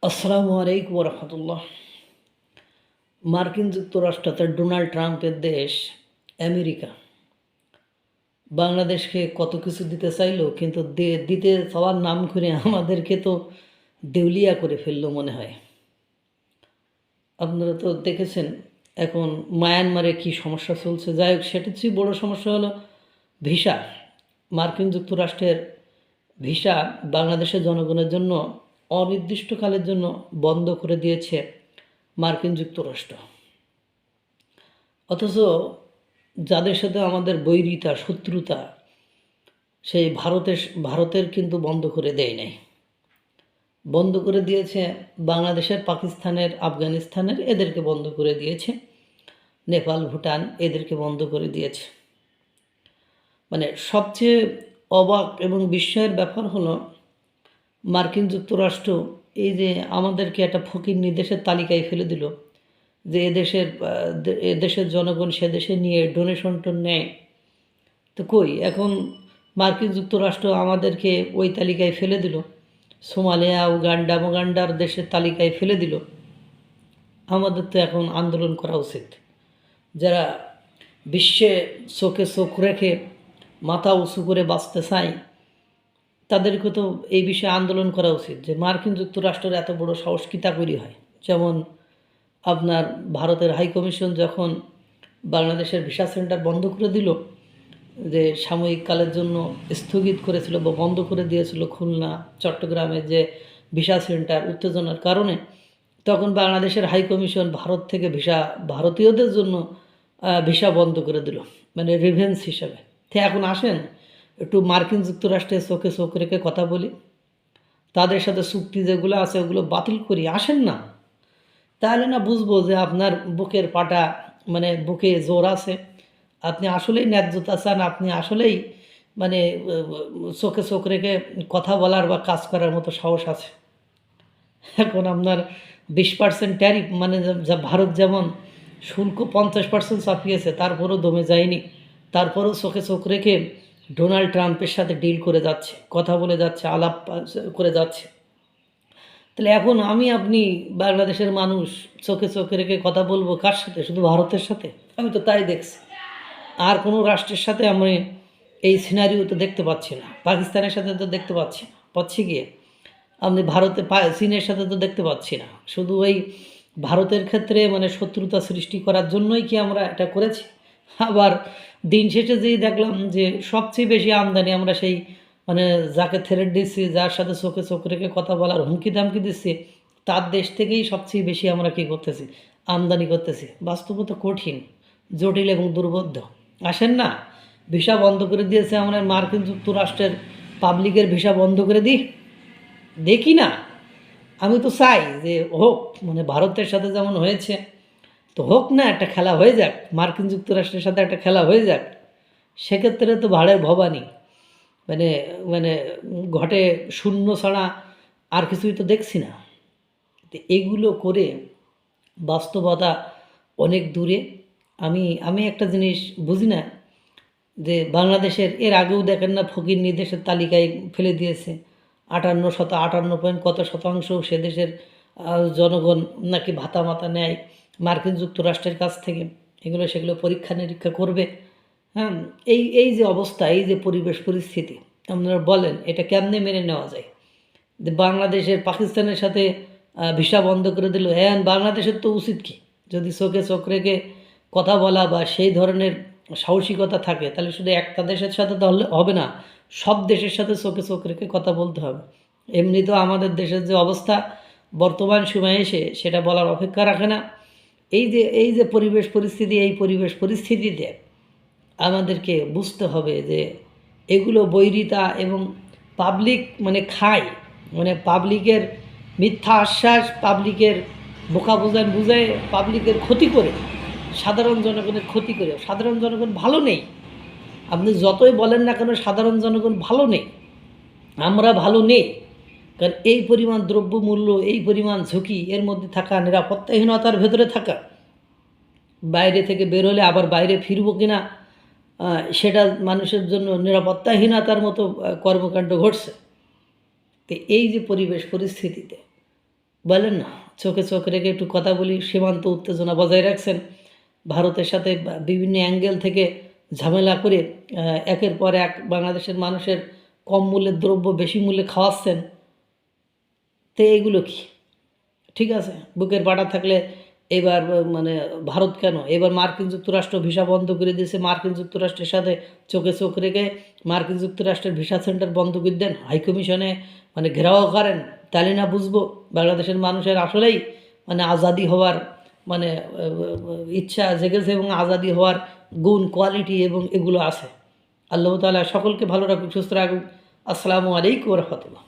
আসসালামু আলাইকুম রহমতুল্লাহ। মার্কিন যুক্তরাষ্ট্র তার ডোনাল্ড ট্রাম্পের দেশ আমেরিকা বাংলাদেশকে কত কিছু দিতে চাইলো, কিন্তু দিতে চাওয়ার নাম করে আমাদেরকে তো দেউলিয়া করে ফেললো মনে হয়। আপনারা তো দেখেছেন এখন মায়ানমারে কি সমস্যা চলছে। যাই হোক, সেটার চেয়ে বড়ো সমস্যা হলো ভিসা। মার্কিন যুক্তরাষ্ট্রের ভিসা বাংলাদেশের জনগণের জন্য অনির্দিষ্টকালের জন্য বন্ধ করে দিয়েছে মার্কিন যুক্তরাষ্ট্র। অথচ যাদের সাথে আমাদের বৈরিতা শত্রুতা, সেই ভারতের কিন্তু বন্ধ করে দেয় নাই। বন্ধ করে দিয়েছে বাংলাদেশের, পাকিস্তানের, আফগানিস্তানের, এদেরকে বন্ধ করে দিয়েছে। নেপাল, ভুটান, এদেরকে বন্ধ করে দিয়েছে। মানে সবচেয়ে অবাক এবং বিস্ময়ের ব্যাপার হলো মার্কিন যুক্তরাষ্ট্র এই যে আমাদেরকে একটা ফকির দেশের তালিকায় ফেলে দিল, যে এদেশের জনগণ সে দেশে নিয়ে ডোনেশন নেয়। তো কই এখন মার্কিন যুক্তরাষ্ট্র আমাদেরকে ওই তালিকায় ফেলে দিল, সোমালিয়া, উগান্ডার দেশের তালিকায় ফেলে দিল। আমাদের তো এখন আন্দোলন করা উচিত। যারা বিশ্বে চোখে চোখ রেখে মাথা উঁচু করে বাঁচতে চায়, তাদেরকে তো এই বিষয়ে আন্দোলন করা উচিত যে মার্কিন যুক্তরাষ্ট্রের এত বড় সাহস কী করি হয়। যেমন আপনার ভারতের হাইকমিশন যখন বাংলাদেশের ভিসা সেন্টার বন্ধ করে দিল, যে সাময়িক কালের জন্য স্থগিত করেছিল বা বন্ধ করে দিয়েছিল খুলনা, চট্টগ্রামের যে ভিসা সেন্টার উত্তেজনার কারণে, তখন বাংলাদেশের হাইকমিশন ভারত থেকে ভারতীয়দের জন্য ভিসা বন্ধ করে দিল, মানে রিভেন্স হিসাবে। তো এখন আসেন একটু মার্কিন যুক্তরাষ্ট্রের চোখে চোখ রেখে কথা বলি, তাদের সাথে চুক্তি যেগুলো আছে ওগুলো বাতিল করি। আসেন না, তাহলে না বুঝবো যে আপনার বুকের পাটা, মানে বুকে জোর আছে, আপনি আসলেই ন্যায্যতা চান, আপনি আসলেই মানে চোখে চোখ রেখে কথা বলার বা কাজ করার মতো সাহস আছে। এখন আপনার 20% ট্যারিফ, মানে যা ভারত যেমন শুল্ক 50% চাপিয়েছে, তারপরও দমে যায়নি। তারপরেও চোখে চোখ রেখে ডোনাল্ড ট্রাম্পের সাথে ডিল করে যাচ্ছে, কথা বলে যাচ্ছে, আলাপ করে যাচ্ছে। তাহলে এখন আপনি বাংলাদেশের মানুষ চোখে চোখে রেখে কথা বলবো কার সাথে? শুধু ভারতের সাথে? আমি তো তাই দেখছি। আর কোনো রাষ্ট্রের সাথে আমি এই সিনারিও তো দেখতে পাচ্ছি না। পাকিস্তানের সাথে তো দেখতে পাচ্ছি গিয়ে আপনি চীনের সাথে তো দেখতে পাচ্ছি না। শুধু ওই ভারতের ক্ষেত্রে মানে শত্রুতা সৃষ্টি করার জন্যই কি আমরা এটা করেছি? আবার দিন শেষে যেই দেখলাম যে সবচেয়ে বেশি আমদানি আমরা সেই মানে যাকে থ্রেট দিচ্ছি, যার সাথে চোখে চোখ রেখে কথা বলার হুমকি দামকি দিচ্ছি, তার দেশ থেকেই সবচেয়ে বেশি আমরা কী করতেছি? আমদানি করতেছি। বাস্তবতা কঠিন, জটিল এবং দুর্বোধ্য। আসেন না, ভিসা বন্ধ করে দিয়েছে আমরা মার্কিন যুক্তরাষ্ট্রের পাবলিকের ভিসা বন্ধ করে দিই, দেখি না। আমি তো চাই যে হোক, মানে ভারতের সাথে যেমন হয়েছে তো হোক না, একটা খেলা হয়ে যাক, মার্কিন যুক্তরাষ্ট্রের সাথে একটা খেলা হয়ে যাক। সেক্ষেত্রে তো ভাড়ের ভবানী, মানে মানে ঘটে শূন্য ছাড়া আর কিছুই তো দেখছি না। তো এগুলো করে বাস্তবতা অনেক দূরে। আমি একটা জিনিস বুঝি না, যে বাংলাদেশের এর আগেও দেখেন না ফকির দেশের তালিকায় ফেলে দিয়েছে। 58 পয়েন্ট কত শতাংশ সে দেশের জনগণ নাকি ভাতা মাতা নেয় মার্কিন যুক্তরাষ্ট্রের কাছ থেকে। সেগুলো পরীক্ষা নিরীক্ষা করবে। হ্যাঁ, এই যে অবস্থা, এই যে পরিবেশ পরিস্থিতি, আপনারা বলেন এটা কেমনে মেনে নেওয়া যায়? যে বাংলাদেশের পাকিস্তানের সাথে ভিসা বন্ধ করে দিল। হ্যাঁ, বাংলাদেশের তো উচিত কি, যদি চোখে চোখ রেখে কথা বলা বা সেই ধরনের সাহসিকতা থাকে, তাহলে শুধু একটা দেশের সাথে তাহলে হবে না, সব দেশের সাথে চোখে চোখ রেখে কথা বলতে হবে। এমনি তো আমাদের দেশের যে অবস্থা বর্তমান সময়ে এসে, সেটা বলার অপেক্ষা রাখে না। এই যে পরিবেশ পরিস্থিতিতে আমাদেরকে বুঝতে হবে যে এগুলো বৈরিতা এবং পাবলিক মানে খায়, মানে পাবলিকের মিথ্যা আশ্বাস, পাবলিকের বোকা বুঝায় পাবলিকের ক্ষতি করে, সাধারণ জনগণের ক্ষতি করে। সাধারণ জনগণ ভালো নেই, আপনি যতই বলেন না কেন, সাধারণ জনগণ ভালো নেই, আমরা ভালো নেই। কারণ এই পরিমাণ দ্রব্যমূল্য, এই পরিমাণ ঝুঁকি, এর মধ্যে থাকা, নিরাপত্তাহীনতার ভেতরে থাকা, বাইরে থেকে বের হলে আবার বাইরে ফিরবো কিনা সেটা মানুষের জন্য নিরাপত্তাহীনতার মতো কর্মকাণ্ড ঘটছে। তো এই যে পরিবেশ পরিস্থিতিতে বলেন না, চোখে চোখ রেখে একটু কথা বলি। সীমান্ত উত্তেজনা বজায় রাখছেন, ভারতের সাথে বিভিন্ন অ্যাঙ্গেল থেকে ঝামেলা করে একের পর এক বাংলাদেশের মানুষের কম মূল্যের দ্রব্য বেশি মূল্যে খাওয়াচ্ছেন। তো এইগুলো কি ঠিক আছে? বুকের পাটা থাকলে এবার মানে ভারত কেন এবার মার্কিন যুক্তরাষ্ট্র ভিসা বন্ধ করে দিয়েছে। মার্কিন যুক্তরাষ্ট্রের সাথে চোখে চোখ রেখে মার্কিন যুক্তরাষ্ট্রের ভিসা সেন্টার বন্ধ করে দেন, হাইকমিশনে মানে ঘেরাও করেন। তাহলে না বুঝবো বাংলাদেশের মানুষের আসলেই মানে আজাদি হওয়ার মানে ইচ্ছা জেগেছে এবং আজাদি হওয়ার গুণ কোয়ালিটি এবং এগুলো আছে। আল্লাহ তাআলা সকলকে ভালো রাখুক, সুস্থ রাখুক। আসসালামু আলাইকুম ওয়া রাহমাতুল্লাহ।